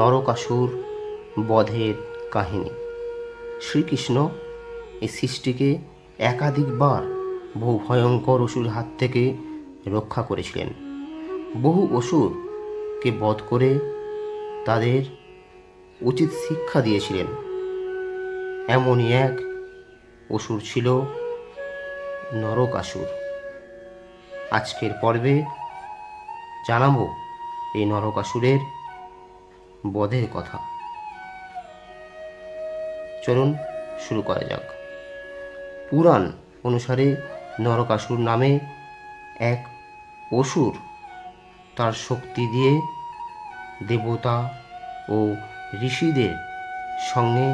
নরকাসুর বধের কাহিনী। শ্রীকৃষ্ণ এই সৃষ্টিকে একাধিকবার বহু ভয়ঙ্কর অসুর হাত থেকে রক্ষা করেছিলেন। বহু অসুরকে বধ করে তাদের উচিত শিক্ষা দিয়েছিলেন। এমনই এক অসুর ছিল নরকাসুর। আজকের পর্বে জানাবো এই নরকাসুরের বধের কথা। চলুন শুরু করা যাক। পুরাণ অনুসারে নরকাসুর নামে এক অসুর তার শক্তি দিয়ে দেবতা ও ঋষিদের সঙ্গে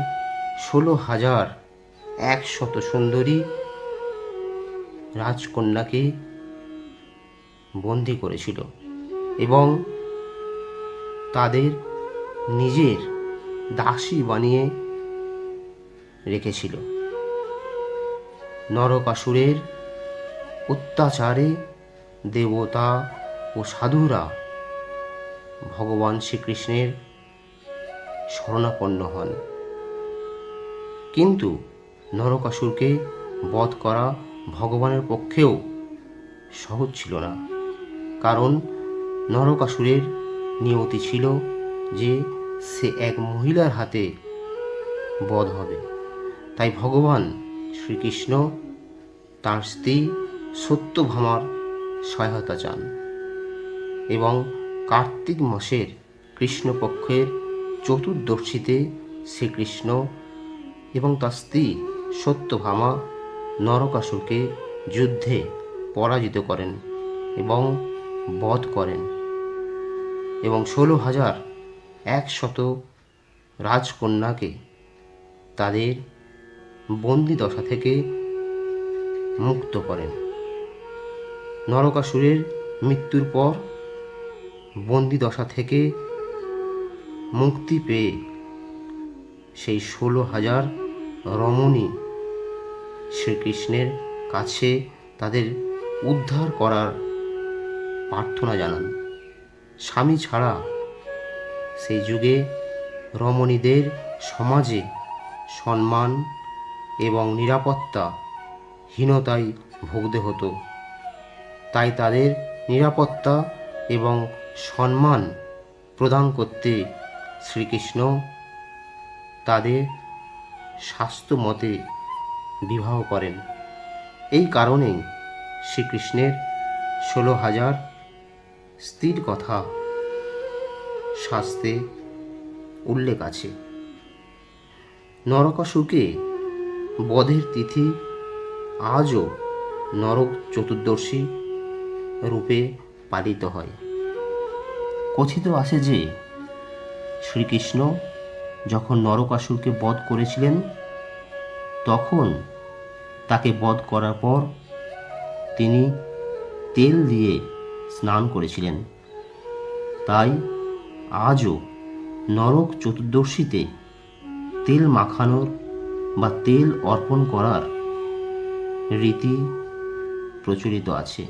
16,100 সুন্দরী রাজকন্যাকে বন্দি করেছিল এবং তাদের নিজের দাসী বানিয়ে রেখেছিল। নরকাসুরের অত্যাচারে দেবতা ও সাধুরা ভগবান শ্রীকৃষ্ণের শরণাপন্ন হন। কিন্তু নরকাসুরকে বধ করা ভগবানের পক্ষেও সহজ ছিল না, কারণ নরকাসুরের নিয়তি ছিল যে সে এক মহিলার হাতে বধ হবে। তাই ভগবান শ্রীকৃষ্ণ তাঁর স্ত্রী সত্যভামার সহায়তা চান এবং কার্তিক মাসের কৃষ্ণপক্ষের চতুর্দশীতে শ্রীকৃষ্ণ এবং তার স্ত্রী সত্যভামা নরকাসুরকে যুদ্ধে পরাজিত করেন এবং বধ করেন এবং 16,100 রাজকন্যাকে তাদের বন্দি দশা থেকে মুক্ত করেন। নরকাসুরের মৃত্যুর পর বন্দি দশা থেকে মুক্তি পেয়ে সেই 16,000 রমণী শ্রীকৃষ্ণের কাছে তাদের উদ্ধার করার প্রার্থনা জানান। স্বামী ছাড়া সেই যুগে রমণীদের সমাজে সম্মান এবং নিরাপত্তা হীনতায় ভুগতে হতো। তাই তাদের নিরাপত্তা এবং সম্মান প্রদান করতে শ্রীকৃষ্ণ তাদের শাস্ত্র মতে বিবাহ করেন। এই কারণেই শ্রীকৃষ্ণের 16,000 স্ত্রীর কথা শাস্ত্রে উল্লেখ আছে। নরকাসুরকে বধের তিথি আজও নরক চতুর্দশী রূপে পালিত হয়। কথিত আছে যে শ্রীকৃষ্ণ যখন নরকাসুরকে বধ করেছিলেন, তখন তাকে বধ করার পর তিনি তেল দিয়ে স্নান করেছিলেন। তাই আজও নরক চতুর্দশীতে তেল মাখানোর বা তেল অর্পণ করার রীতি প্রচলিত আছে।